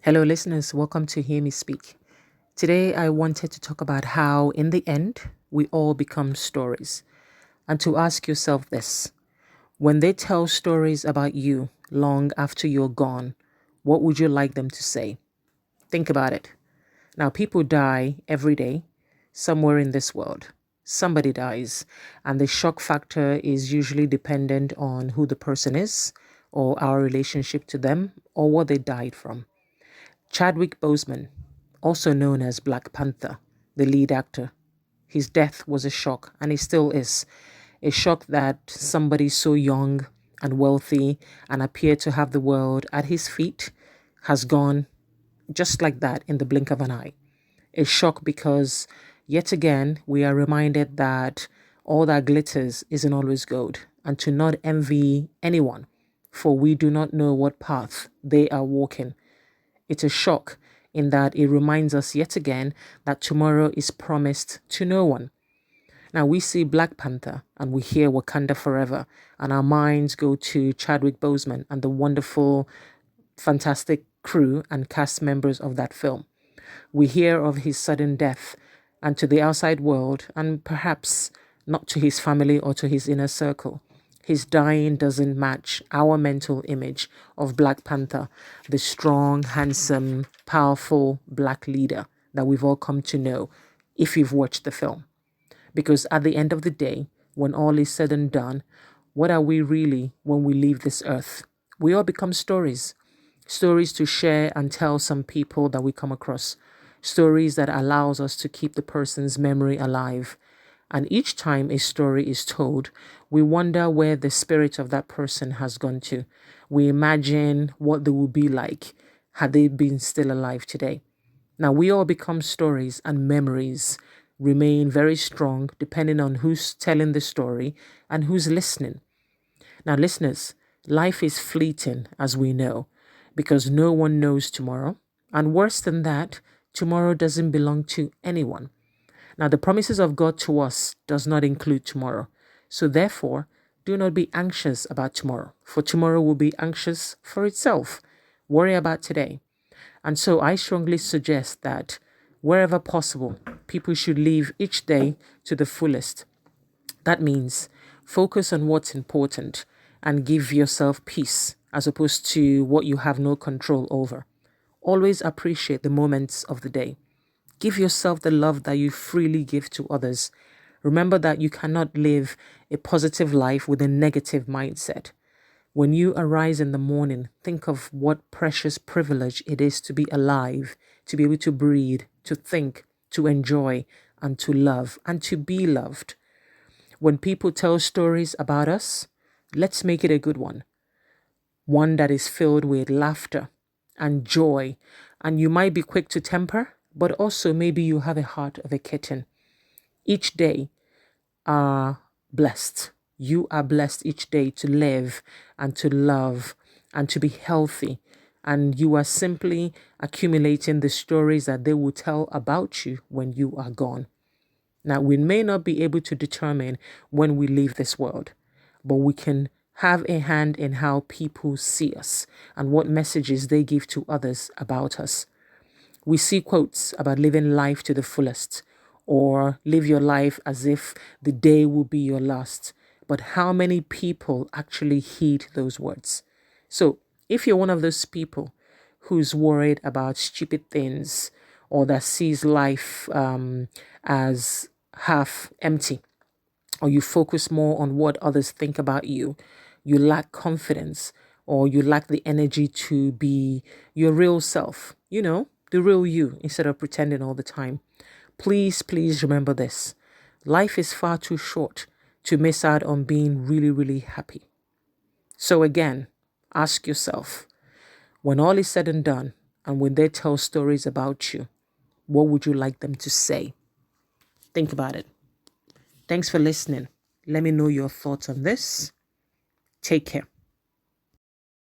Hello, listeners. Welcome to Hear Me Speak. Today, I wanted to talk about how, in the end, we all become stories. And to ask yourself this: when they tell stories about you long after you're gone, what would you like them to say? Think about it. Now, people die every day somewhere in this world. Somebody dies, and the shock factor is usually dependent on who the person is, or our relationship to them, or what they died from. Chadwick Boseman, also known as Black Panther, the lead actor, his death was a shock, and it still is. A shock that somebody so young and wealthy and appeared to have the world at his feet has gone just like that in the blink of an eye. A shock because, yet again, we are reminded that all that glitters isn't always gold, and to not envy anyone, for we do not know what path they are walking. It's a shock in that it reminds us yet again that tomorrow is promised to no one. Now we see Black Panther and we hear Wakanda Forever, and our minds go to Chadwick Boseman and the wonderful, fantastic crew and cast members of that film. We hear of his sudden death, and to the outside world, and perhaps not to his family or to his inner circle, his dying doesn't match our mental image of Black Panther, the strong, handsome, powerful black leader that we've all come to know if you've watched the film. Because at the end of the day, when all is said and done, what are we really when we leave this earth? We all become stories. Stories to share and tell some people that we come across. Stories that allows us to keep the person's memory alive. And each time a story is told, we wonder where the spirit of that person has gone to. We imagine what they would be like had they been still alive today. Now, we all become stories, and memories remain very strong depending on who's telling the story and who's listening. Now, listeners, life is fleeting, as we know, because no one knows tomorrow. And worse than that, tomorrow doesn't belong to anyone. Now, the promises of God to us does not include tomorrow. So therefore, do not be anxious about tomorrow, for tomorrow will be anxious for itself. Worry about today. And so I strongly suggest that wherever possible, people should live each day to the fullest. That means focus on what's important and give yourself peace as opposed to what you have no control over. Always appreciate the moments of the day. Give yourself the love that you freely give to others. Remember that you cannot live a positive life with a negative mindset. When you arise in the morning, think of what precious privilege it is to be alive, to be able to breathe, to think, to enjoy, and to love, and to be loved. When people tell stories about us, let's make it a good one. One that is filled with laughter and joy. And you might be quick to temper, but also maybe you have a heart of a kitten. Each day are blessed. You are blessed each day to live and to love and to be healthy. And you are simply accumulating the stories that they will tell about you when you are gone. Now, we may not be able to determine when we leave this world, but we can have a hand in how people see us and what messages they give to others about us. We see quotes about living life to the fullest, or live your life as if the day will be your last. But how many people actually heed those words? So if you're one of those people who's worried about stupid things, or that sees life as half empty, or you focus more on what others think about you, you lack confidence, or you lack the energy to be your real self, the real you, instead of pretending all the time. Please, please remember this. Life is far too short to miss out on being really, really happy. So again, ask yourself, when all is said and done, and when they tell stories about you, what would you like them to say? Think about it. Thanks for listening. Let me know your thoughts on this. Take care.